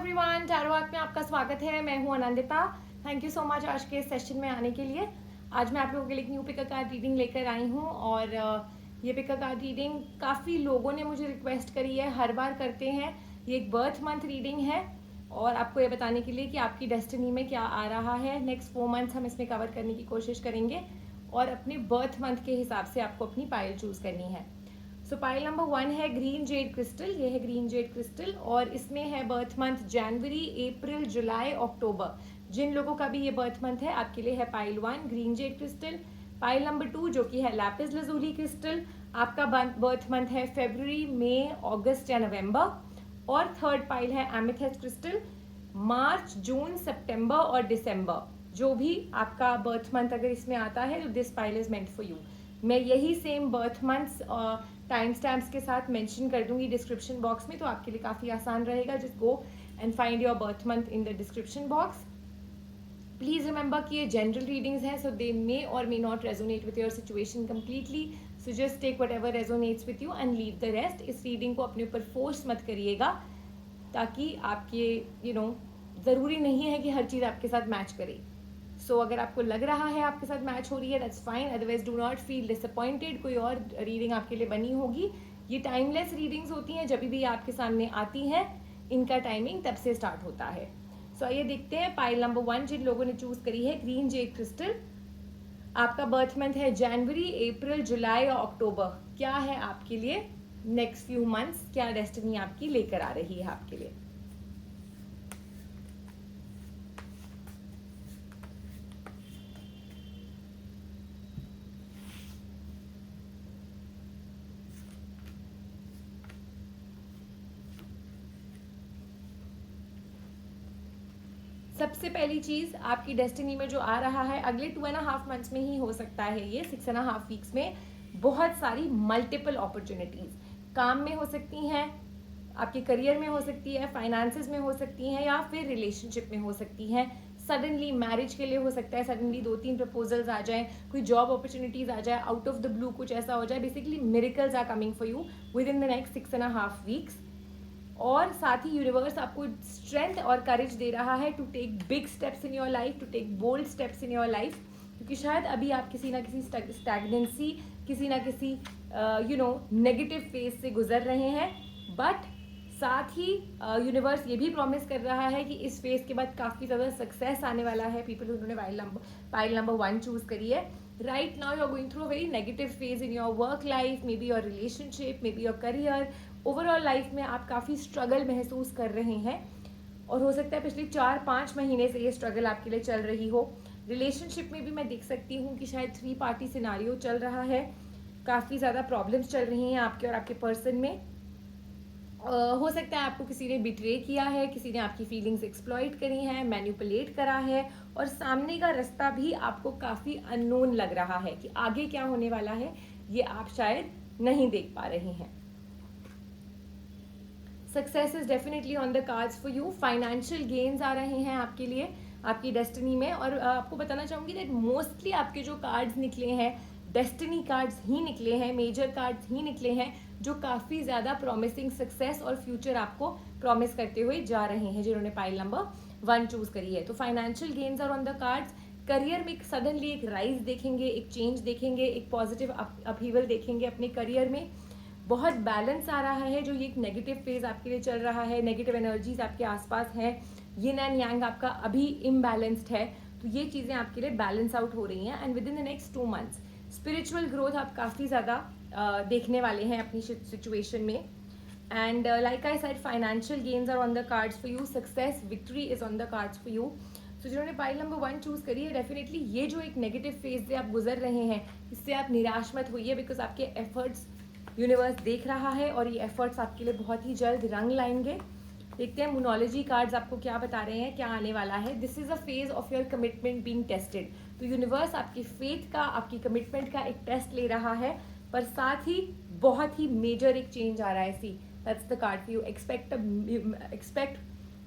Everyone, tarot arc में आपका स्वागत है। मैं हूं Anandita. Thank you so much आज के सेशन में आने के लिए। आज मैं आप लोगों के लिए एक न्यू पिक कार्ड रीडिंग लेकर आई हूं और ये पिक कार्ड रीडिंग काफ़ी लोगों ने मुझे रिक्वेस्ट करी है, हर बार करते हैं। ये एक बर्थ मंथ रीडिंग है और आपको ये बताने के लिए कि आपकी डेस्टिनी में क्या आ रहा है। नेक्स्ट 4 मंथ्स हम इसमें कवर करने की कोशिश करेंगे और अपने बर्थ मंथ के हिसाब से आपको अपनी पाइल चूज करनी है। सो पाइल नंबर 1 है ग्रीन जेड क्रिस्टल। ये है ग्रीन जेड क्रिस्टल और इसमें है बर्थ मंथ जनवरी, अप्रैल, जुलाई, अक्टूबर। जिन लोगों का भी ये बर्थ मंथ है आपके लिए है pile 1 green Z crystal. Pile number 2 जो कि है लैपिस लजूली क्रिस्टल, आपका बर्थ मंथ है फरवरी, मई, अगस्त या नवंबर। और थर्ड पाइल है एमेथिस्ट क्रिस्टल, मार्च, जून, सितंबर और दिसंबर। जो भी आपका बर्थ मंथ अगर इसमें आता है तो this pile is meant for you. मैं यही same birth months time stamps के साथ मेंशन कर दूंगी डिस्क्रिप्शन बॉक्स में, तो आपके लिए काफ़ी आसान रहेगा। Just go and find your birth month in the description box. Please remember कि ये जनरल रीडिंग्स हैं, so they may or may not resonate with your situation completely. So just take whatever resonates with you and leave the rest. इस reading को अपने ऊपर force मत करिएगा, ताकि आपके ज़रूरी नहीं है कि हर चीज़ आपके साथ मैच करे। सो अगर आपको लग रहा है आपके साथ मैच हो रही है that's fine, otherwise do not feel disappointed. कोई और रीडिंग आपके लिए बनी होगी। ये टाइमलेस रीडिंग्स होती हैं, जब भी आपके सामने आती हैं इनका टाइमिंग तब से स्टार्ट होता है। सो आइए देखते हैं पाइल नंबर 1 जिन लोगों ने चूज करी है ग्रीन जेड क्रिस्टल। आपका बर्थ मंथ है जनवरी, अप्रैल, जुलाई और अक्टूबर। क्या है आपके लिए नेक्स्ट फ्यू मंथ्स, क्या डेस्टिनी आपकी लेकर आ रही है आपके लिए। सबसे पहली चीज आपकी डेस्टिनी में जो आ रहा है अगले 2.5 मंथ्स में ही हो सकता है, ये 6.5 वीक्स में बहुत सारी मल्टीपल अपॉर्चुनिटीज काम में हो सकती हैं, आपके करियर में हो सकती है, फाइनेंसेस में हो सकती हैं या फिर रिलेशनशिप में हो सकती हैं। सडनली मैरिज के लिए हो सकता है, सडनली 2-3 प्रपोजल्स आ जाएं, कोई जॉब अपॉर्चुनिटीज आ जाए, आउट ऑफ द ब्लू कुछ ऐसा हो जाए। Basically miracles are coming for you within the next 6.5 weeks. और साथ ही यूनिवर्स आपको स्ट्रेंथ और करेज दे रहा है to take big steps in your life, to take bold steps in your life. क्योंकि शायद अभी आप किसी ना किसी स्टैग्नेंसी, किसी ना किसी नेगेटिव फेज से गुजर रहे हैं, बट साथ ही यूनिवर्स ये भी प्रॉमिस कर रहा है कि इस फेज के बाद काफ़ी ज़्यादा सक्सेस आने वाला है। पीपल उन्होंने पाइल नंबर 1 चूज करी है। Right now you are going through a very negative phase in your work life, maybe your relationship, maybe your career, overall life में आप काफ़ी स्ट्रगल महसूस कर रहे हैं और हो सकता है पिछले 4-5 महीने से ये स्ट्रगल आपके लिए चल रही हो। रिलेशनशिप में भी मैं देख सकती हूँ कि शायद 3 पार्टी सिनारियो चल रहा है, काफ़ी ज़्यादा प्रॉब्लम्स चल रही हैं आपके और आपके पर्सन में। हो सकता है आपको किसी ने बिट्रे किया है, किसी ने आपकी फीलिंग्स एक्सप्लॉइट करी हैं, मैनिपुलेट करा है और सामने का रास्ता भी आपको काफ़ी अननोन लग रहा है कि आगे क्या होने वाला है ये आप शायद नहीं देख पा रहे हैं। Success is definitely on the cards for you. Financial gains आ रहे हैं आपके लिए आपकी डेस्टिनी में। और आपको बताना चाहूँगी दैट मोस्टली आपके जो कार्ड्स निकले हैं डेस्टिनी कार्ड्स ही निकले हैं, मेजर कार्ड्स ही निकले हैं जो काफ़ी ज़्यादा प्रॉमिसिंग सक्सेस और फ्यूचर आपको प्रॉमिस करते हुए जा रहे हैं जिन्होंने पाइल नंबर 1 चूज करी है। तो financial gains are on the cards. Career में सडनली एक राइज देखेंगे, एक चेंज देखेंगे, एक पॉजिटिव अपहीवल देखेंगे अपने करियर में। बहुत बैलेंस आ रहा है। जो ये एक नेगेटिव फेज आपके लिए चल रहा है, नेगेटिव एनर्जीज आपके आसपास हैं, यिन एंड यांग आपका अभी इम्बैलेंस्ड है, तो ये चीज़ें आपके लिए बैलेंस आउट हो रही हैं। And within the next 2 months spiritual growth आप काफ़ी ज़्यादा देखने वाले हैं अपनी सिचुएशन में। And like I said financial gains are on the cards for you, success victory is on the cards for you. So जिन्होंने पाइल नंबर 1 चूज करी है, डेफिनेटली ये जो एक नेगेटिव फेज से आप गुजर रहे हैं इससे आप निराश मत होइए, बिकॉज आपके एफर्ट्स यूनिवर्स देख रहा है और ये एफर्ट्स आपके लिए बहुत ही जल्द रंग लाएंगे। देखते हैं मोनोलॉजी कार्ड्स आपको क्या बता रहे हैं, क्या आने वाला है। This is a phase of your commitment being tested. तो यूनिवर्स आपकी फेथ का, आपकी कमिटमेंट का एक टेस्ट ले रहा है, पर साथ ही बहुत ही मेजर एक चेंज आ रहा है। See that's the card for you. Expect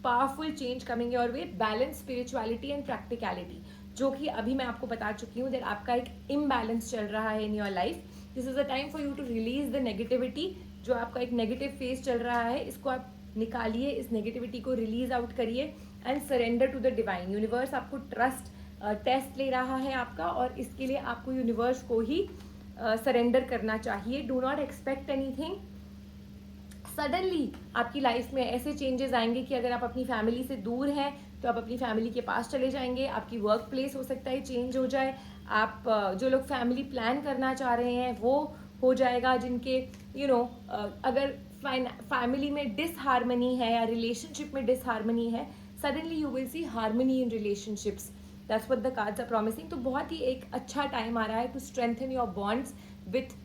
powerful change coming your way, balance, spirituality and practicality, जो कि अभी मैं आपको बता चुकी हूँ दैट आपका एक इम्बैलेंस चल रहा है in your life. This is a time for you to release the negativity. जो आपका एक नेगेटिव फेज चल रहा है इसको आप निकालिए, इस नेगेटिविटी को रिलीज आउट करिए and surrender to the divine. Universe आपको ट्रस्ट टेस्ट ले रहा है आपका, और इसके लिए आपको यूनिवर्स को ही सरेंडर करना चाहिए। Do not expect anything. Suddenly आपकी लाइफ में ऐसे चेंजेस आएंगे कि अगर आप अपनी फैमिली से दूर हैं तो आप अपनी फैमिली के पास चले जाएंगे। आपकी वर्क प्लेस हो सकता है चेंज हो जाए। आप जो लोग फैमिली प्लान करना चाह रहे हैं वो हो जाएगा। जिनके अगर फैमिली में डिसहार्मनी है या रिलेशनशिप में डिसहार्मनी है, suddenly you will see harmony in relationships. That's what the cards are promising. तो बहुत ही एक अच्छा टाइम आ रहा है to strengthen your bonds with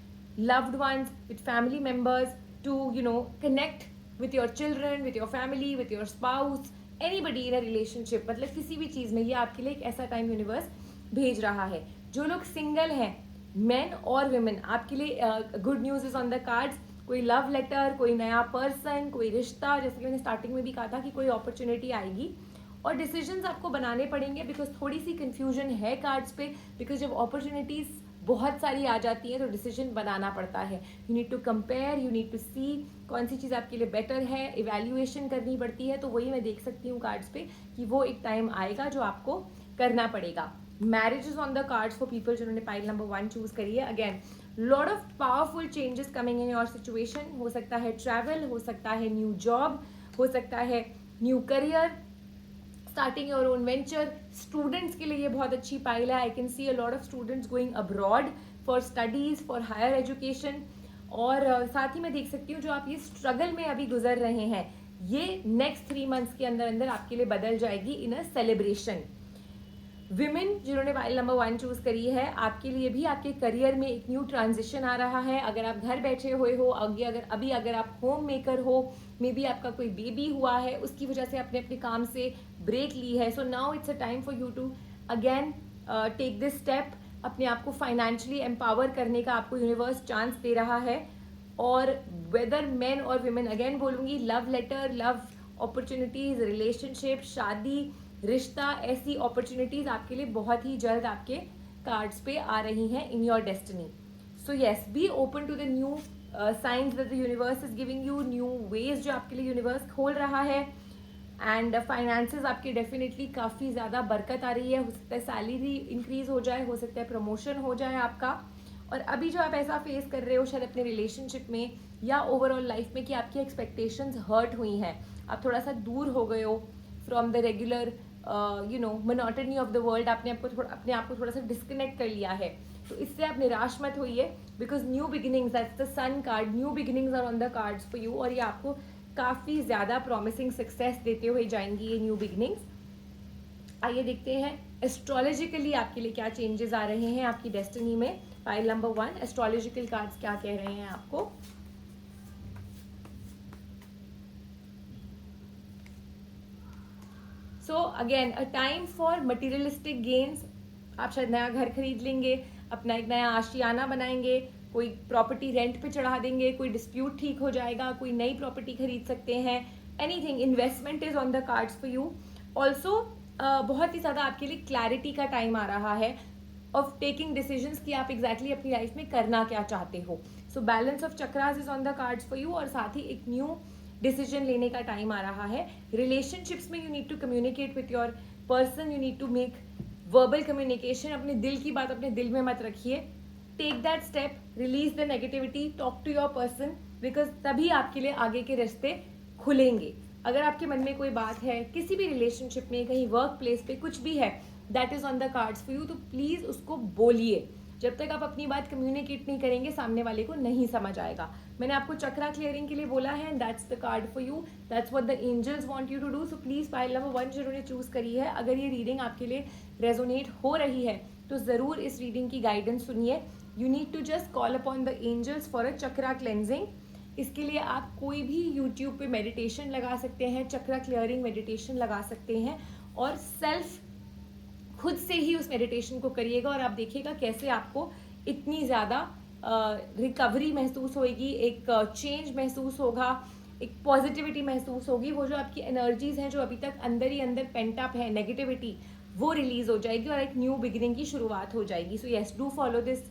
loved ones, with family members, to connect with your children, with your family, with your spouse, anybody in a relationship। मतलब किसी भी चीज़ में ये आपके लिए एक ऐसा टाइम यूनिवर्स भेज रहा है। जो लोग सिंगल हैं, मेन और वुमेन, आपके लिए good news is on the cards. कोई लव लेटर, कोई नया पर्सन, कोई रिश्ता, जैसे कि मैंने स्टार्टिंग में भी कहा था कि कोई अपॉर्चुनिटी आएगी और डिसीजंस आपको बनाने पड़ेंगे, बिकॉज थोड़ी सी कंफ्यूजन है कार्ड्स पे। बिकॉज जब अपॉर्चुनिटीज बहुत सारी आ जाती है तो डिसीजन बनाना पड़ता है। You need to compare, you need to see कौन सी चीज़ आपके लिए बेटर है, इवैल्यूएशन करनी पड़ती है। तो वही मैं देख सकती हूँ कार्ड्स पे कि वो एक टाइम आएगा जो आपको करना पड़ेगा। Marriage is on the cards for people जिन्होंने पाइल नंबर 1 चूज करी है। Again lot of powerful changes coming in your situation. हो सकता है ट्रैवल, हो सकता है न्यू जॉब, हो सकता है new career, starting your own venture. Students के लिए ये बहुत अच्छी पाइल है। I can see a lot of students going abroad for studies, for higher education. और साथ ही मैं देख सकती हूँ जो आप ये स्ट्रगल में अभी गुजर रहे हैं, ये नेक्स्ट 3 मंथ्स के अंदर अंदर आपके लिए बदल जाएगी इन अ सेलिब्रेशन। विमेन जिन्होंने पाइल नंबर 1 चूज करी है, आपके लिए भी आपके करियर में एक न्यू ट्रांजिशन आ रहा है। अगर आप घर बैठे हुए हो, अगर आप होम मेकर हो, मे बी आपका कोई बेबी हुआ है, उसकी वजह से आपने अपने काम से ब्रेक ली है, so now it's a time for you to again take this step. अपने आप को फाइनेंशियली एम्पावर करने का आपको यूनिवर्स चांस दे रहा है। और वेदर मेन और विमेन, अगेन बोलूंगी, love letter, love opportunities, relationship, शादी, रिश्ता, ऐसी अपॉर्चुनिटीज आपके लिए बहुत ही जल्द आपके कार्ड्स पे आ रही हैं in your destiny. So yes, be open to the new signs that the universe is giving you, new ways जो आपके लिए यूनिवर्स खोल रहा है। एंड फाइनेंसेस आपके डेफिनेटली काफ़ी ज़्यादा बरकत आ रही है। हो सकता है सैलरी इंक्रीज हो जाए, हो सकता है प्रमोशन हो जाए आपका। और अभी जो आप ऐसा फेस कर रहे हो शायद अपने रिलेशनशिप में या ओवरऑल लाइफ में कि आपकी एक्सपेक्टेशंस हर्ट हुई हैं, आप थोड़ा सा दूर हो गए हो from the regular monotony of the world, अपने आप को थोड़ा सा डिस्कनेक्ट कर लिया है। तो इससे आप निराश मत होइए, because new beginnings, that's the sun card, new beginnings are on the cards for you. और ये आपको काफ़ी ज़्यादा प्रॉमिसिंग सक्सेस देते हुए जाएंगी ये न्यू बिगिनिंग्स। आइए देखते हैं एस्ट्रोलॉजिकली आपके लिए क्या चेंजेस आ रहे हैं आपकी डेस्टिनी में। पाइल नंबर 1 एस्ट्रोलॉजिकल कार्ड्स क्या कह रहे हैं आपको। So again a time for materialistic gains. आप शायद नया घर खरीद लेंगे, अपना एक नया आशियाना बनाएंगे, कोई प्रॉपर्टी रेंट पे चढ़ा देंगे, कोई डिस्प्यूट ठीक हो जाएगा, कोई नई प्रॉपर्टी खरीद सकते हैं। Anything, investment is on the cards for you. Also बहुत ही ज़्यादा आपके लिए क्लैरिटी का टाइम आ रहा है ऑफ टेकिंग डिसीजंस कि आप एग्जैक्टली अपनी लाइफ में करना क्या चाहते हो। So balance of chakras is on the cards for you. और साथ ही एक न्यू डिसीजन लेने का टाइम आ रहा है। रिलेशनशिप्स में you need to communicate with your person, you need to make verbal communication. अपने दिल की बात अपने दिल में मत रखिए। Take that step, release the negativity, talk to your person, because तभी आपके लिए आगे के रास्ते खुलेंगे। अगर आपके मन में कोई बात है किसी भी रिलेशनशिप में, कहीं वर्क प्लेस पे, कुछ भी है that is on the cards for you, तो प्लीज उसको बोलिए। जब तक आप अपनी बात कम्युनिकेट नहीं करेंगे सामने वाले को नहीं समझ आएगा। मैंने आपको चक्रा क्लियरिंग के लिए बोला है, that's the card for you, that's what the angels want you to do. So please pile number 1 जिन्होंने चूज करी है, अगर ये रीडिंग आपके लिए रेजोनेट हो रही है तो जरूर इस रीडिंग की गाइडेंस सुनिए। You need to just call upon the angels for a chakra cleansing. इसके लिए आप कोई भी यूट्यूब पे मेडिटेशन लगा सकते हैं, चक्रा क्लियरिंग मेडिटेशन लगा सकते हैं, और सेल्फ खुद से ही उस मेडिटेशन को करिएगा और आप देखिएगा कैसे आपको इतनी ज़्यादा रिकवरी महसूस होगी, एक चेंज महसूस होगा, एक पॉजिटिविटी महसूस होगी। वो जो आपकी एनर्जीज हैं जो अभी तक अंदर ही अंदर पेंट अप है, नेगेटिविटी, वो रिलीज हो जाएगी और एक न्यू बिगिनिंग की शुरुआत हो जाएगी। So yes, do follow this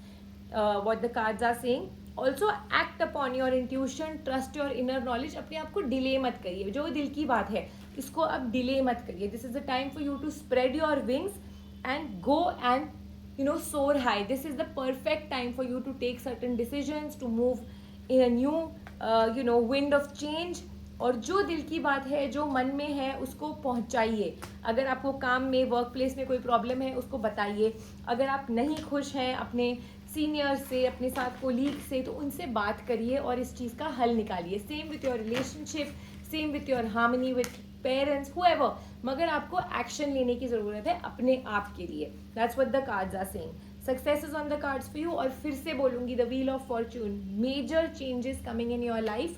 what the cards are saying. Also act upon your intuition, trust your inner knowledge. अपने आप को डिले मत करिए, जो दिल की बात है इसको अब डिले मत करिए. This is the time for you to spread your wings and go and soar high. This is the perfect time for you to take certain decisions, to move in a new wind of change. और जो दिल की बात है, जो मन में है, उसको पहुंचाइए. अगर आपको काम में, वर्क प्लेस में कोई प्रॉब्लम है, उसको बताइए. अगर आप नहीं खुश हैं अपने सीनियर से, अपने साथ कोलीग से, तो उनसे बात करिए और इस चीज़ का हल निकालिए. Same with your relationship, same with your harmony with parents, whoever. मगर आपको एक्शन लेने की ज़रूरत है अपने आप के लिए. That's what the cards are saying. Success is on the cards for you. और फिर से बोलूँगी, the wheel of fortune, major changes coming in your life.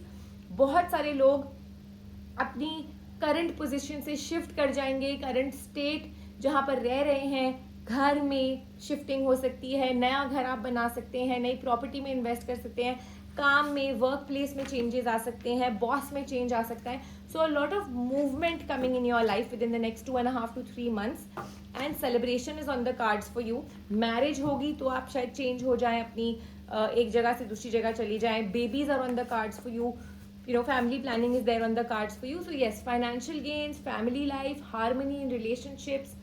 बहुत सारे लोग अपनी करंट पोजीशन से शिफ्ट कर जाएंगे. करंट स्टेट जहाँ पर रह रहे हैं, घर में शिफ्टिंग हो सकती है, नया घर आप बना सकते हैं, नई प्रॉपर्टी में इन्वेस्ट कर सकते हैं, काम में, वर्क प्लेस में चेंजेस आ सकते हैं, बॉस में चेंज आ सकता है. So a lot of movement coming in your life within the next 2.5 to 3 months. And celebration is on the cards for you. Marriage होगी तो आप शायद चेंज हो जाएं, अपनी एक जगह से दूसरी जगह चली जाएं. Babies are on the cards for you. Family planning is there on the cards for you. So yes, financial gains, family life, harmony in relationships,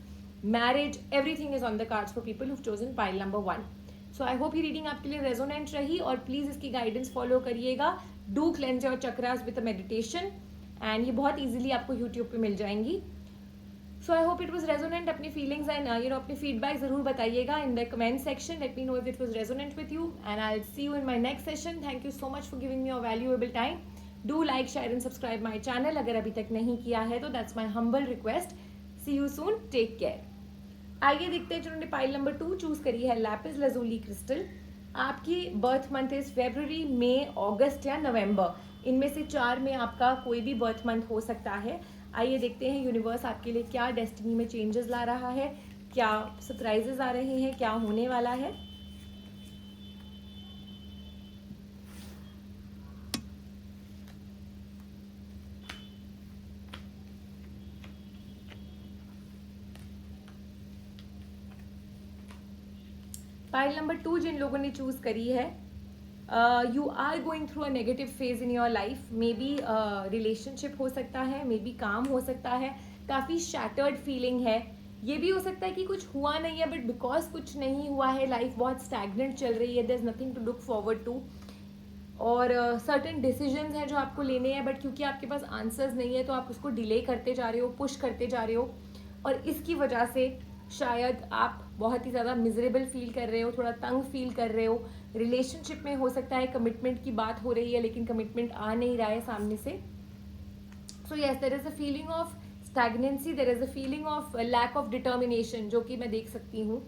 marriage, everything is on the cards for people who've chosen pile number 1. So I hope ये reading आपके लिए resonant रही और please इसकी guidance follow करिएगा. Do cleanse your chakras with a meditation and ये बहुत easily आपको यूट्यूब पे मिल जाएंगी. So I hope it was resonant. अपनी फीलिंग्स एंड अपने फीडबैक जरूर बताइएगा in the comment section. Let me know if it was resonant with you and I will see you in my next session. Thank you so much for giving me your valuable time. Do like, share and subscribe my channel अगर अभी तक नहीं किया है तो. That's my humble request. See you soon. Take care. आइए देखते हैं जिन्होंने पाइल नंबर 2 चूज करी है, लैपिस लजूली क्रिस्टल. आपकी बर्थ मंथ इज फेब्रुवरी, मई, अगस्त या नवंबर. इनमें से 4 में आपका कोई भी बर्थ मंथ हो सकता है. आइए देखते हैं यूनिवर्स आपके लिए क्या डेस्टिनी में चेंजेस ला रहा है, क्या सरप्राइजेस आ रहे हैं, क्या होने वाला है. पाइल नंबर 2 जिन लोगों ने चूज करी है, you are going through a negative phase in your life. Maybe relationship हो सकता है, मे बी काम हो सकता है. काफ़ी शैटर्ड फीलिंग है. ये भी हो सकता है कि कुछ हुआ नहीं है, बट बिकॉज कुछ नहीं हुआ है, लाइफ बहुत स्टैग्नेंट चल रही है. There is nothing to look forward to. और सर्टेन डिसीजंस हैं जो आपको लेने हैं, बट क्योंकि आपके पास आंसर्स नहीं है तो आप उसको डिले करते जा रहे हो, पुश करते जा रहे हो. और इसकी वजह से शायद आप बहुत ही ज़्यादा मिजरेबल फील कर रहे हो, थोड़ा तंग फील कर रहे हो. रिलेशनशिप में हो सकता है कमिटमेंट की बात हो रही है लेकिन कमिटमेंट आ नहीं रहा है सामने से. So yes, there is a feeling of stagnancy, there is a feeling of lack of determination जो कि मैं देख सकती हूँ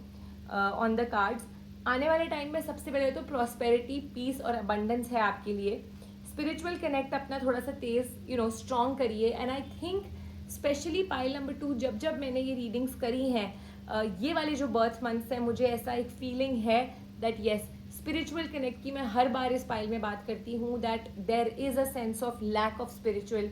ऑन द कार्ड्स. आने वाले टाइम में सबसे पहले तो प्रॉस्पेरिटी, पीस और अबंडेंस है आपके लिए. स्पिरिचुअल कनेक्ट अपना थोड़ा सा तेज स्ट्रॉन्ग करिए. And I think specially pile number 2 जब मैंने ये रीडिंग्स करी हैं, ये वाले जो बर्थ मंथ्स हैं, मुझे ऐसा एक फीलिंग है दैट येस, स्पिरिचुअल कनेक्ट की मैं हर बार इस पाइल में बात करती हूँ that there is a sense of lack of spiritual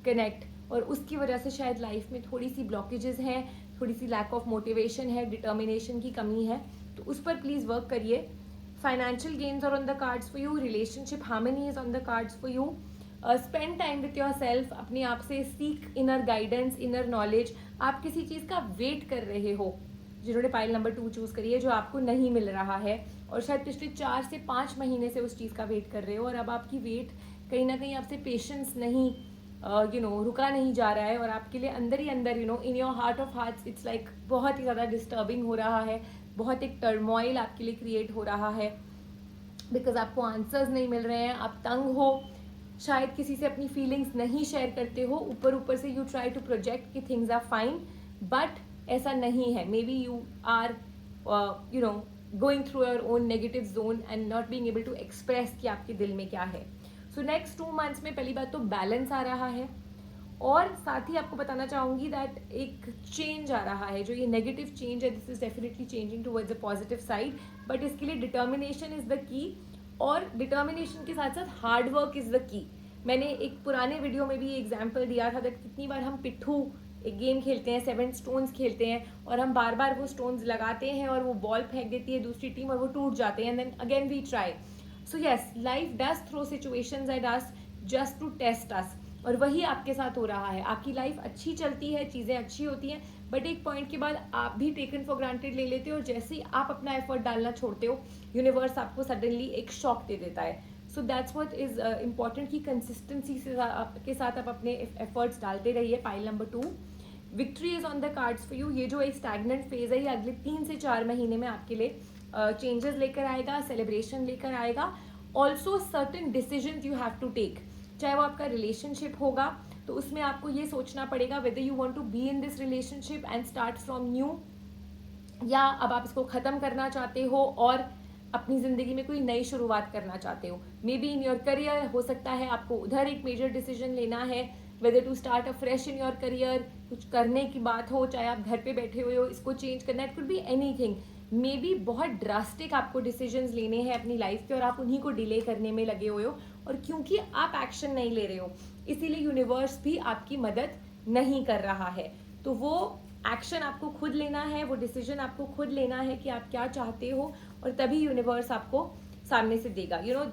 connect. और उसकी वजह से शायद लाइफ में थोड़ी सी ब्लॉकेजेस हैं, थोड़ी सी लैक ऑफ मोटिवेशन है, डिटर्मिनेशन की कमी है. तो उस पर प्लीज़ वर्क करिए. Financial gains are on the cards for you. Relationship harmony is on the cards for you. Spend time with yourself. अपने आप से seek inner guidance, inner knowledge. आप किसी चीज़ का वेट कर रहे हो, जिन्होंने पाइल नंबर 2 चूज करी है, जो आपको नहीं मिल रहा है और शायद पिछले 4 से 5 महीने से उस चीज़ का वेट कर रहे हो. और अब आपकी वेट कहीं ना कहीं आपसे पेशेंस नहीं रुका नहीं जा रहा है और आपके लिए अंदर ही अंदर in your heart of hearts it's like बहुत ही ज़्यादा डिस्टर्बिंग हो रहा है. बहुत एक टर्मोइल आपके लिए क्रिएट हो रहा है बिकॉज आपको आंसर्स नहीं मिल रहे हैं. आप तंग हो, शायद किसी से अपनी फीलिंग्स नहीं शेयर करते हो. ऊपर से यू ट्राई टू प्रोजेक्ट कि थिंग्स आर फाइन, बट ऐसा नहीं है. Maybe you are going through your own negative zone and not being able to express कि आपके दिल में क्या है. सो नेक्स्ट 2 मंथ्स में पहली बात तो बैलेंस आ रहा है. और साथ ही आपको बताना चाहूँगी दैट एक चेंज आ रहा है. जो ये नेगेटिव चेंज है, this is definitely changing towards a positive side, but इसके लिए डिटर्मिनेशन इज द की. और डिटर्मिनेशन के साथ साथ hard work is the key. मैंने एक पुराने वीडियो में भी एग्जाम्पल दिया था दैट कितनी बार हम पिट्ठू एक गेम खेलते हैं, 7 स्टोन्स खेलते हैं और हम बार बार वो स्टोन्स लगाते हैं और वो बॉल फेंक देती है दूसरी टीम और वो टूट जाते हैं and then again we try. So yes, life does throw situations at us just to test us, और वही आपके साथ हो रहा है. आपकी लाइफ अच्छी चलती है, चीज़ें अच्छी होती हैं, बट एक पॉइंट के बाद आप भी टेकन फॉर ग्रांटेड ले लेते हो. जैसे ही आप अपना एफर्ट डालना छोड़ते हो, यूनिवर्स आपको सडनली एक शॉक दे देता है. So that's what is important कि कंसिस्टेंसी के साथ आप अपने एफर्ट्स डालते रहिए. Pile number 2, victory is on the cards for you. ये जो एक स्टैग्नेंट फेज है, ये अगले 3 से 4 महीने में आपके लिए चेंजेस लेकर आएगा, सेलिब्रेशन लेकर आएगा. Also certain decision you have to take. चाहे वो आपका रिलेशनशिप होगा, तो उसमें आपको ये सोचना पड़ेगा whether you want to be in this relationship and start from new, या अब आप इसको ख़त्म करना चाहते हो और अपनी ज़िंदगी में कोई नई शुरुआत करना चाहते हो. May be in your career, हो सकता है आपको उधर एक मेजर डिसीजन लेना है, whether to start a fresh in your career, कुछ करने की बात हो, चाहे आप घर पे बैठे हुए हो, इसको चेंज करना, it could be anything. May be बहुत ड्रास्टिक आपको डिसीजंस लेने हैं अपनी लाइफ के, और आप उन्हीं को डिले करने में लगे हुए हो, और क्योंकि आप एक्शन नहीं ले रहे हो, इसीलिए यूनिवर्स भी आपकी मदद नहीं कर रहा है. तो वो एक्शन आपको खुद लेना है, वो डिसीजन आपको खुद लेना है कि आप क्या चाहते हो, और तभी यूनिवर्स आपको सामने से देगा. यू नो,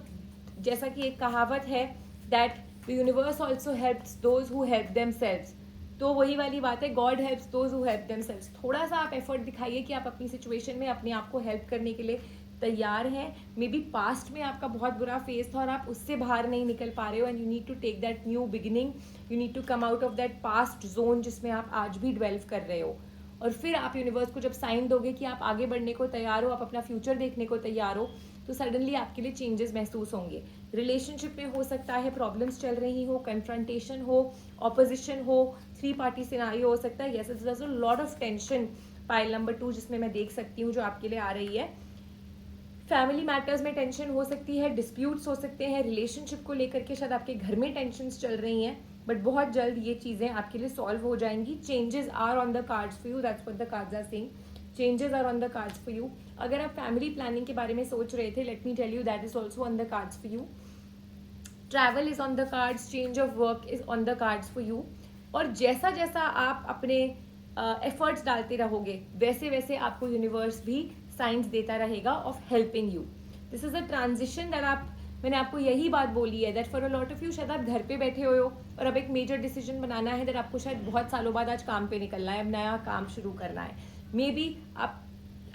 जैसा कि एक कहावत है that the universe also helps those who help themselves. तो वही वाली बात है, God helps those who help themselves. थोड़ा सा आप एफर्ट दिखाइए कि आप अपनी सिचुएशन में अपने आप को हेल्प करने के लिए तैयार हैं. मे बी पास्ट में आपका बहुत बुरा फेज था और आप उससे बाहर नहीं निकल पा रहे हो, and you need to take that new beginning. You need to come out of that past zone जिसमें आप आज भी ड्वेल्व कर रहे हो, और फिर आप यूनिवर्स को जब साइन दोगे कि आप आगे बढ़ने को तैयार हो, आप अपना फ्यूचर देखने को तैयार हो, तो सडनली आपके लिए चेंजेस महसूस होंगे. रिलेशनशिप में हो सकता है प्रॉब्लम्स चल रही हो, कन्फ्रंटेशन हो, ऑपोजिशन हो, 3 पार्टी सिनारियो हो सकता है. Yes, there is a lot of tension. Pile number 2 जिसमें मैं देख सकती हूँ जो आपके लिए आ रही है. फैमिली मैटर्स में टेंशन हो सकती है, डिस्प्यूट्स हो सकते हैं, रिलेशनशिप को लेकर के शायद आपके घर में टेंशन्स चल रही हैं, बट बहुत जल्द ये चीज़ें आपके लिए सॉल्व हो जाएंगी. Changes are on the cards for you, that's what the cards are saying. Changes are on the cards for you. अगर आप फैमिली प्लानिंग के बारे में सोच रहे थे, let me tell you that is also on the cards for you. Travel is on the cards, change of work is on the cards for you. और जैसा जैसा आप अपने एफर्ट्स डालते रहोगे, वैसे वैसे आपको यूनिवर्स भी साइंस देता रहेगा of helping you. This is a transition that मैंने आपको यही बात बोली है that for a lot of you, शायद आप घर पे बैठे हुए हो और अब एक मेजर डिसीजन बनाना है दैट आपको शायद बहुत सालों बाद आज काम पे निकलना है, अब नया काम शुरू करना है. मे बी आप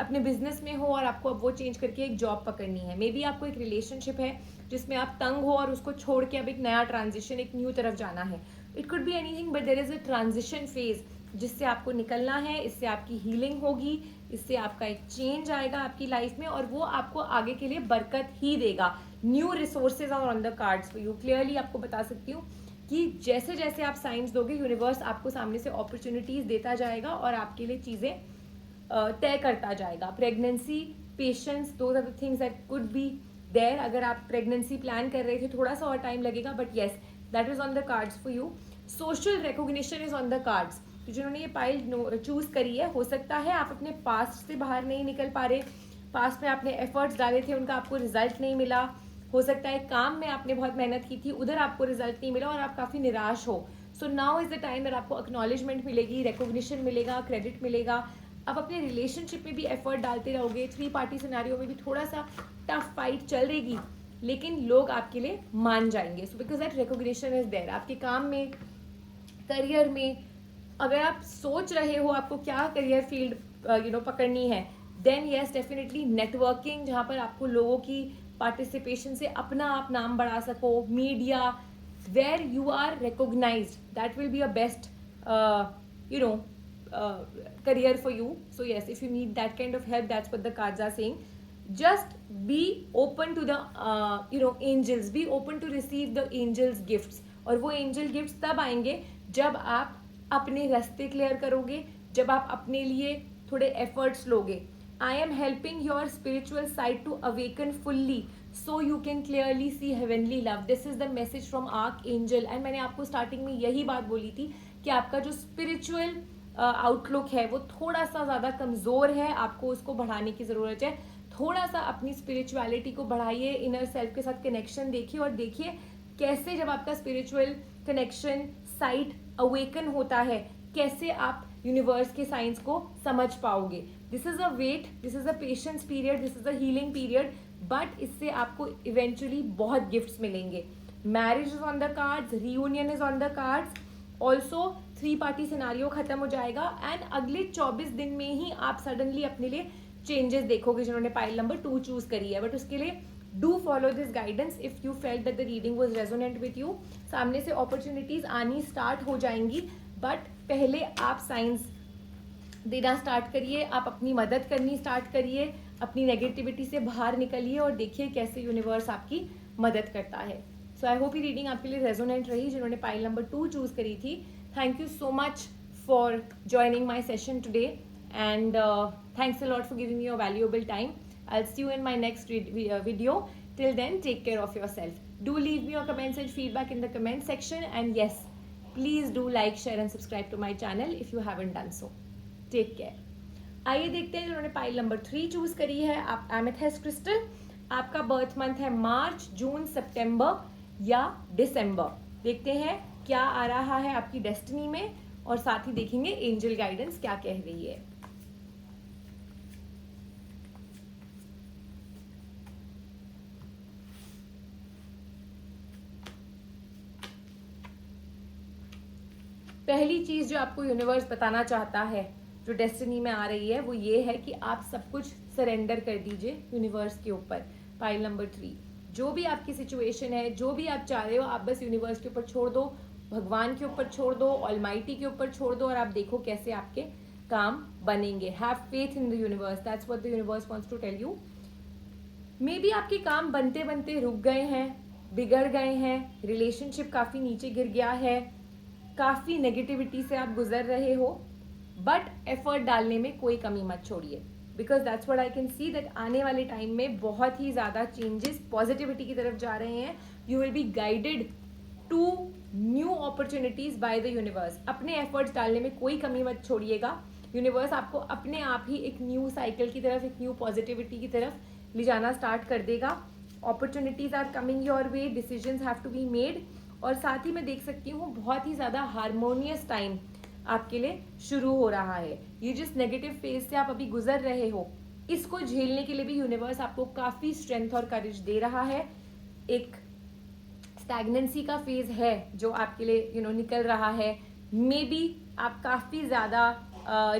अपने बिजनेस में हो और आपको अब वो चेंज करके एक जॉब पकड़नी है. मे बी आपको एक रिलेशनशिप है जिसमें आप तंग हो और उसको छोड़ के अब एक नया ट्रांजिशन, एक न्यू तरफ जाना है. It could be anything, but there is a transition phase जिससे आपको निकलना है. इससे आपकी हीलिंग होगी, इससे आपका एक चेंज आएगा आपकी लाइफ में, और वो आपको आगे के लिए बरकत ही देगा. New resources are on the cards for you. Clearly आपको बता सकती हूँ कि जैसे जैसे आप साइंस दोगे, यूनिवर्स आपको सामने से अपॉर्चुनिटीज देता जाएगा और आपके लिए चीज़ें तय करता जाएगा. Pregnancy, patience, those are the things that could be there. अगर आप प्रेगनेंसी प्लान कर रहे थे, थोड़ा सा और टाइम लगेगा, but yes, that is on the cards for you. Social recognition is on the cards. तो जिन्होंने ये पाइल चूज करी है, हो सकता है आप अपने पास्ट से बाहर नहीं निकल पा रहे, पास्ट में आपने एफर्ट्स डाले थे, उनका आपको रिजल्ट नहीं मिला. हो सकता है काम में आपने बहुत मेहनत की थी, उधर आपको रिजल्ट नहीं मिला और आप काफ़ी निराश हो. So now is the time that आपको एक्नॉलेजमेंट मिलेगी, रिकॉग्निशन मिलेगा, क्रेडिट मिलेगा. आप अपने रिलेशनशिप में भी एफर्ट डालते रहोगे, 3 पार्टी सिनेरियो में भी थोड़ा सा टफ फाइट चल रहेगी, लेकिन लोग आपके लिए मान जाएंगे. So because that recognition is there. आपके काम में, करियर में, अगर आप सोच रहे हो आपको क्या करियर फील्ड पकड़नी है, देन येस डेफिनेटली नेटवर्किंग, जहाँ पर आपको लोगों की पार्टिसिपेशन से अपना आप नाम बढ़ा सको. Media, where you are recognised, that will be a best career for you. So yes, if you need that kind of help, that's what the cards are saying. Just be open to the angels, be open to receive the angels gifts. और वो angel gifts तब आएंगे जब आप अपने रास्ते clear करोगे, जब आप अपने लिए थोड़े एफर्ट्स लोगे. I am helping your spiritual side to awaken fully so you can clearly see heavenly love. This is the message from Archangel. And मैंने आपको स्टार्टिंग में यही बात बोली थी कि आपका जो स्पिरिचुअल आउटलुक है वो थोड़ा सा ज़्यादा कमज़ोर है, आपको उसको बढ़ाने की ज़रूरत है. थोड़ा सा अपनी स्पिरिचुअलिटी को बढ़ाइए, इनर सेल्फ के साथ कनेक्शन देखिए और देखिए कैसे जब आपका स्पिरिचुअल कनेक्शन साइट अवेकन होता है, कैसे आप यूनिवर्स के साइंस को समझ पाओगे. This is a wait, this is a patience period, this is a healing period. But इससे आपको इवेंचुअली बहुत गिफ्ट्स मिलेंगे. Marriage is on the cards, reunion is on the cards, also 3 party scenario खत्म हो जाएगा एंड अगले 24 दिन में ही आप सडनली अपने लिए चेंजेस देखोगे जिन्होंने पाइल नंबर 2 चूज करी है. बट उसके लिए do follow this guidance if you felt that the reading was resonant with you. सामने से अपॉर्चुनिटीज आनी स्टार्ट हो जाएंगी, बट पहले आप साइंस देना स्टार्ट करिए, आप अपनी मदद करनी स्टार्ट करिए, अपनी नेगेटिविटी से बाहर निकलिए और देखिए कैसे यूनिवर्स आपकी मदद करता है. सो आई होप ये रीडिंग आपके लिए रेजोनेंट रही जिन्होंने पाइल नंबर 2 चूज करी थी. Thank you so much for joining my session today and thanks a lot for giving me your valuable time. I'll see you in my next video. Till then, take care of yourself. Do leave me your comments and feedback in the comment section. And yes, please do like, share and subscribe to my channel if you haven't done so. Take care. आइए देखते हैं जिन्होंने pile number 3 choose करी है. आप amethyst crystal, आपका birth month है मार्च, जून, सितंबर या दिसंबर. देखते हैं क्या आ रहा है आपकी डेस्टिनी में और साथ ही देखेंगे एंजल गाइडेंस क्या कह रही है. पहली चीज जो आपको यूनिवर्स बताना चाहता है, जो डेस्टिनी में आ रही है, वो ये है कि आप सब कुछ सरेंडर कर दीजिए यूनिवर्स के ऊपर. पाइल नंबर 3, जो भी आपकी सिचुएशन है, जो भी आप चाह रहे हो, आप बस यूनिवर्स के ऊपर छोड़ दो, भगवान के ऊपर छोड़ दो, ऑलमाइटी के ऊपर छोड़ दो और आप देखो कैसे आपके काम बनेंगे. Have faith in the universe, that's what the universe wants to tell you. Maybe आपके काम बनते बनते रुक गए हैं, बिगड़ गए हैं, रिलेशनशिप काफी नीचे गिर गया है, काफी नेगेटिविटी से आप गुजर रहे हो, बट एफर्ट डालने में कोई कमी मत छोड़िए. Because that's what I can see that आने वाले टाइम में बहुत ही ज्यादा चेंजेस पॉजिटिविटी की तरफ जा रहे हैं. You will be guided to new opportunities by the universe. अपने एफर्ट्स डालने में कोई कमी मत छोड़िएगा. यूनिवर्स आपको अपने आप ही एक न्यू साइकिल की तरफ, एक न्यू पॉजिटिविटी की तरफ ले जाना स्टार्ट कर देगा. Opportunities are coming your way, decisions have to be made. और साथ ही मैं देख सकती हूँ बहुत ही ज्यादा हार्मोनियस टाइम आपके लिए शुरू हो रहा है. ये जिस नेगेटिव फेज से आप अभी गुजर रहे हो, इसको झेलने के लिए भी यूनिवर्स आपको काफी स्ट्रेंथ और करेज दे रहा है. एक स्टैग्नेंसी का फेज है जो आपके लिए निकल रहा है. मे बी आप काफी ज्यादा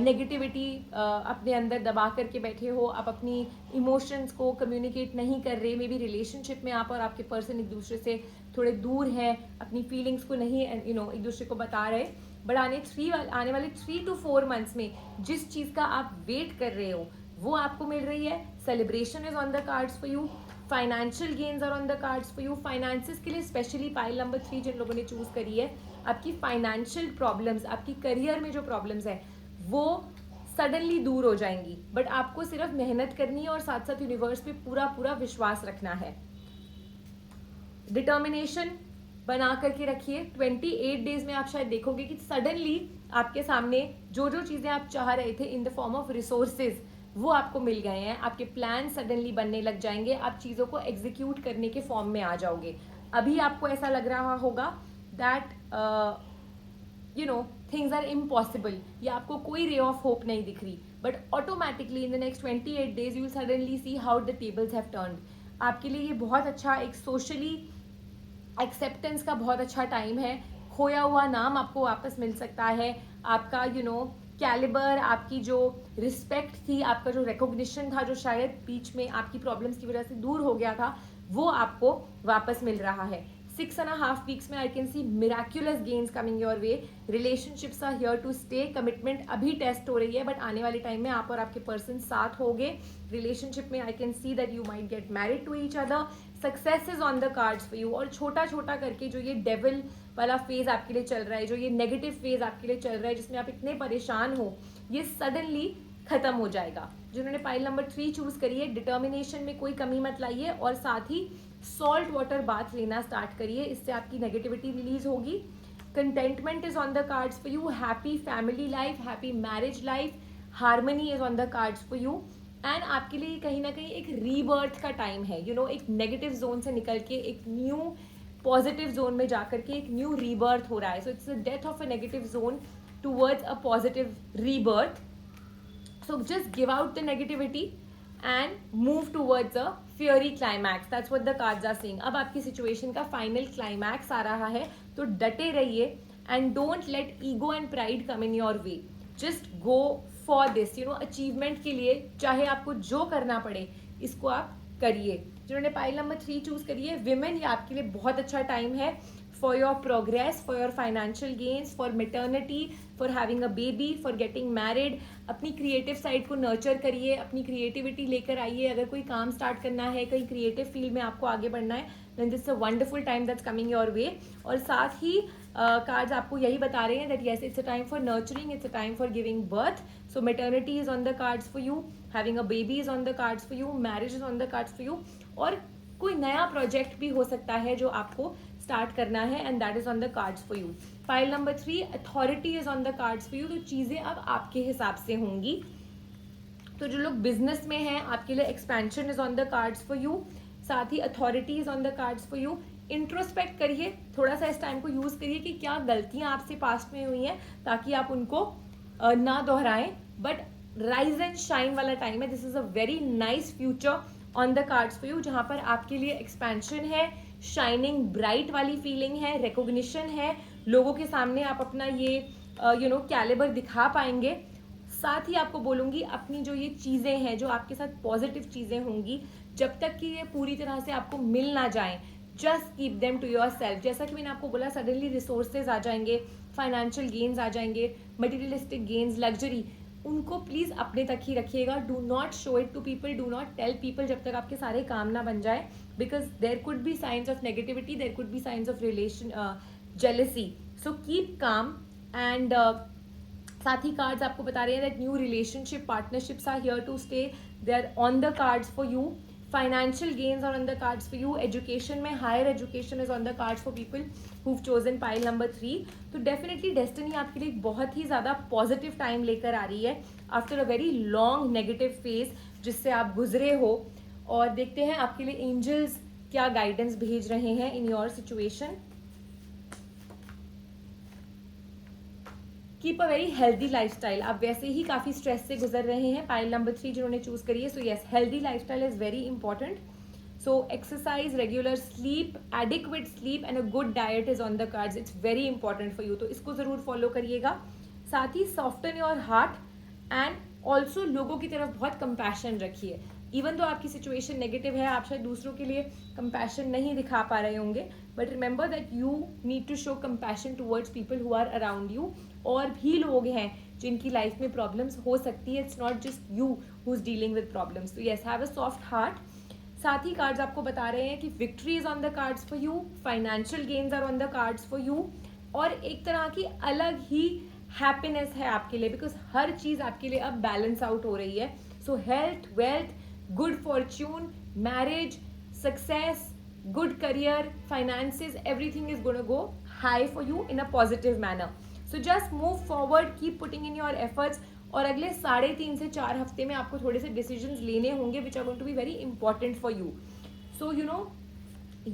नेगेटिविटी अपने अंदर दबा करके बैठे हो, आप अपनी इमोशंस को कम्युनिकेट नहीं कर रहे. मे बी रिलेशनशिप में आप और आपके पर्सन एक दूसरे से थोड़े दूर हैं, अपनी फीलिंग्स को नहीं एक दूसरे को बता रहे. बट आने वाले 3 to 4 मंथ्स में जिस चीज का आप वेट कर रहे हो वो आपको मिल रही है. Celebration is on the cards for you, financial gains are on the cards for you. Finances के लिए स्पेशली पाइल नंबर 3 जिन लोगों ने चूज करी है, आपकी फाइनेंशियल प्रॉब्लम्स, आपकी करियर में जो प्रॉब्लम्स है वो सडनली दूर हो जाएंगी. बट आपको सिर्फ मेहनत करनी है और साथ साथ यूनिवर्स पे पूरा पूरा विश्वास रखना है. डिटर्मिनेशन बना करके रखिए. 28 डेज में आप शायद देखोगे कि सडनली आपके सामने जो जो चीजें आप चाह रहे थे in the form of resources वो आपको मिल गए हैं. आपके प्लान सडनली बनने लग जाएंगे, आप चीजों को एग्जीक्यूट करने के फॉर्म में आ जाओगे. अभी आपको ऐसा लग रहा होगा दैट थिंग्स आर इम्पॉसिबल या आपको कोई रे ऑफ होप नहीं दिख रही, but automatically in the next 28 days you will suddenly see how the tables have turned. आपके लिए ये बहुत अच्छा एक सोशली एक्सेप्टेंस का बहुत अच्छा टाइम है. खोया हुआ नाम आपको वापस मिल सकता है. आपका कैलिबर, आपकी जो रिस्पेक्ट थी, आपका जो रिकॉग्निशन था, जो शायद बीच में आपकी प्रॉब्लम्स की वजह से दूर हो गया था, वो आपको वापस मिल रहा है. 6.5 weeks में I can see miraculous gains coming your way. Relationships are here to stay. Commitment अभी टेस्ट हो रही है बट आने वाले टाइम में आप और आपके पर्सन साथ होंगे. रिलेशनशिप में I can see that you might get married to each other. Success is on the cards for you. और छोटा छोटा करके जो ये डेविल वाला फेज आपके लिए चल रहा है, जो ये नेगेटिव फेज आपके लिए चल रहा है, जिसमें आप इतने परेशान हो, ये सडनली खत्म हो जाएगा. जिन्होंने पाइल नंबर 3 चूज करी है, डिटर्मिनेशन में कोई कमी मत लाइए और साथ ही सॉल्ट वाटर बाथ लेना स्टार्ट करिए. इससे आपकी नेगेटिविटी रिलीज होगी. Contentment is on the cards for you. Happy family life, happy marriage life, harmony is on the cards for you. And आपके लिए कहीं ना कहीं एक रीबर्थ का टाइम है. एक नेगेटिव जोन से निकल के एक न्यू पॉजिटिव जोन में जाकर के एक न्यू रीबर्थ हो रहा है. So it's the death of a negative zone towards a positive rebirth. So just give out the negativity, and move towards a fiery climax. That's what the cards are saying. अब आपकी situation का final climax आ रहा है, तो डटे रहिए and don't let ego and pride come in your way. Just go for this, achievement के लिए चाहे आपको जो करना पड़े, इसको आप करिए. जिन्होंने पाइल नंबर 3 चूज करी है, विमेन, ये आपके लिए बहुत अच्छा टाइम है for your progress, for your financial gains, for maternity, for having a baby, for getting married. अपनी क्रिएटिव साइड को नर्चर करिए, अपनी क्रिएटिविटी लेकर आइए. अगर कोई काम स्टार्ट करना है, कहीं क्रिएटिव फील्ड में आपको आगे बढ़ना है, then this is a wonderful time that's coming your way. और साथ ही कार्ड्स आपको यही बता रहे हैं that yes, it's a time for nurturing, it's a time for giving birth. So maternity is on the cards for you, having a baby is on the cards for you, marriage is on the cards for you. और कोई नया project भी हो सकता है जो आपको start करना है, and that is on the cards for you. File number 3, authority is on the cards for you. तो चीजें अब आपके हिसाब से होंगी. तो जो लोग बिजनेस में हैं, आपके लिए expansion is on the cards for you. साथ ही authority is on the cards for you. Introspect करिए, थोड़ा सा इस टाइम को यूज करिए कि क्या गलतियां आपसे पास्ट में हुई हैं, ताकि आप उनको ना दोहराएं. बट राइज एंड शाइन वाला टाइम है. This is a very nice future on the cards for you, जहां पर आपके लिए एक्सपेंशन है, शाइनिंग ब्राइट वाली फीलिंग है, रिकॉग्निशन है, लोगों के सामने आप अपना ये कैलिबर दिखा पाएंगे. साथ ही आपको बोलूंगी, अपनी जो ये चीजें हैं, जो आपके साथ पॉजिटिव चीजें होंगी, जब तक कि ये पूरी तरह से आपको मिल ना जाए, just keep them to yourself. जैसा कि मैंने आपको बोला, सडनली रिसोर्सेज आ जाएंगे, फाइनेंशियल गेन्स आ जाएंगे, मटेरियलिस्टिक गेन्स, लग्जरी, उनको प्लीज अपने तक ही रखिएगा. Do not show it to people, do not tell people जब तक आपके सारे काम ना बन जाए, because there could be signs of negativity, there could be signs of relation jealousy. So keep calm. And साथ ही कार्ड्स आपको बता रहे हैं that new relationship, partnerships are here to stay, they are on the cards for you. Financial gains are on the cards for you. Education में higher education is on the cards for people who've chosen pile number 3. तो definitely destiny आपके लिए बहुत ही ज़्यादा positive time लेकर आ रही है after a very long negative phase जिससे आप गुजरे हो. और देखते हैं आपके लिए angels क्या guidance भेज रहे हैं in your situation. Keep a very healthy lifestyle. आप वैसे ही काफ़ी स्ट्रेस से गुजर रहे हैं. पाइल नंबर 3 जिन्होंने चूज करी है, so yes, healthy lifestyle is very important. So exercise, regular sleep, adequate sleep and a good diet is on the cards. It's very important for you, तो इसको ज़रूर फॉलो करिएगा. साथ ही soften your heart and also लोगों की तरफ बहुत कंपैशन रखिए. इवन तो आपकी सिचुएशन नेगेटिव है, आप शायद दूसरों के लिए कंपैशन नहीं दिखा पा रहे होंगे, but remember that you need to show compassion towards people who are around you. और भी लोग हैं जिनकी लाइफ में प्रॉब्लम्स हो सकती है. It's not just you who is dealing with problems. तो yes, have a soft heart. साथ ही कार्ड्स आपको बता रहे हैं कि victory is on the cards for you, financial gains are on the cards for you. और एक तरह की अलग ही हैप्पीनेस है आपके लिए, बिकॉज हर चीज आपके लिए अब बैलेंस आउट हो रही है. सो health, wealth, good fortune, marriage, success, good career, finances, everything is going to go high for you in a positive manner. So just move forward, keep putting in your efforts. और अगले 3.5 से 4 हफ्ते में आपको थोड़े से decisions लेने होंगे which are going to be very important for you. So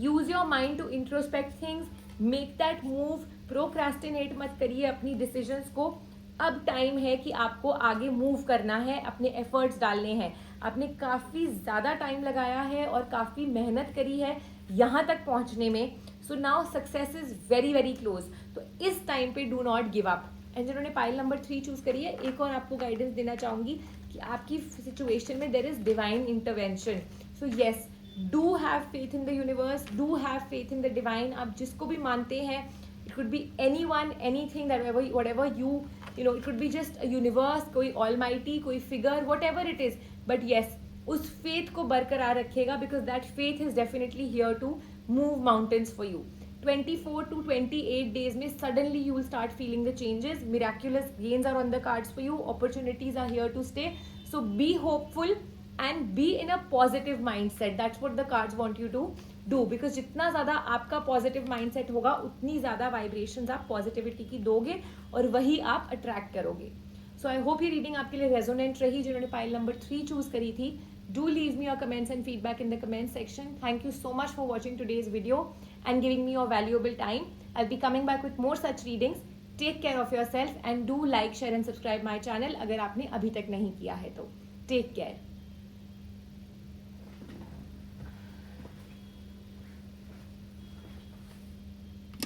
use your mind to introspect things, make that move, procrastinate मत करिए अपनी decisions को. अब टाइम है कि आपको आगे मूव करना है, अपने एफर्ट्स डालने हैं. आपने काफ़ी ज़्यादा टाइम लगाया है और काफ़ी मेहनत करी है यहाँ तक पहुँचने में. So now success is very very close. तो इस टाइम पे do not give up. And जिन्होंने पाइल नंबर 3 चूज करी है, एक और आपको गाइडेंस देना चाहूँगी कि आपकी सिचुएशन में there is divine intervention. So yes, do have faith in the universe, do have faith in the divine. आप जिसको भी मानते हैं, it could be anyone, anything, that whatever you it could be just a universe, कोई almighty, कोई figure, whatever it is, but yes, उस faith को बरकरार रखिएगा, because that faith is definitely here to move mountains for you. 24 to 28 days में suddenly you will start feeling the changes. Miraculous gains are on the cards for you. Opportunities are here to stay. So be hopeful and be in a positive mindset. That's what the cards want you to do, because जितना ज़्यादा आपका positive mindset होगा, उतनी ज़्यादा vibrations आप positivity की दोगे और वही आप अट्रैक्ट करोगे. सो आई होप ये रीडिंग आपके लिए रेजोनेंट रही. जिन्होंने पाइल नंबर 3 चूज करी थी, do leave me your comments and feedback in the comment section. Thank you so much for watching today's video and giving me your valuable time. I be coming back with more such readings. Take care of yourself and do like, share and subscribe my channel अगर आपने अभी तक नहीं किया है तो. Take care.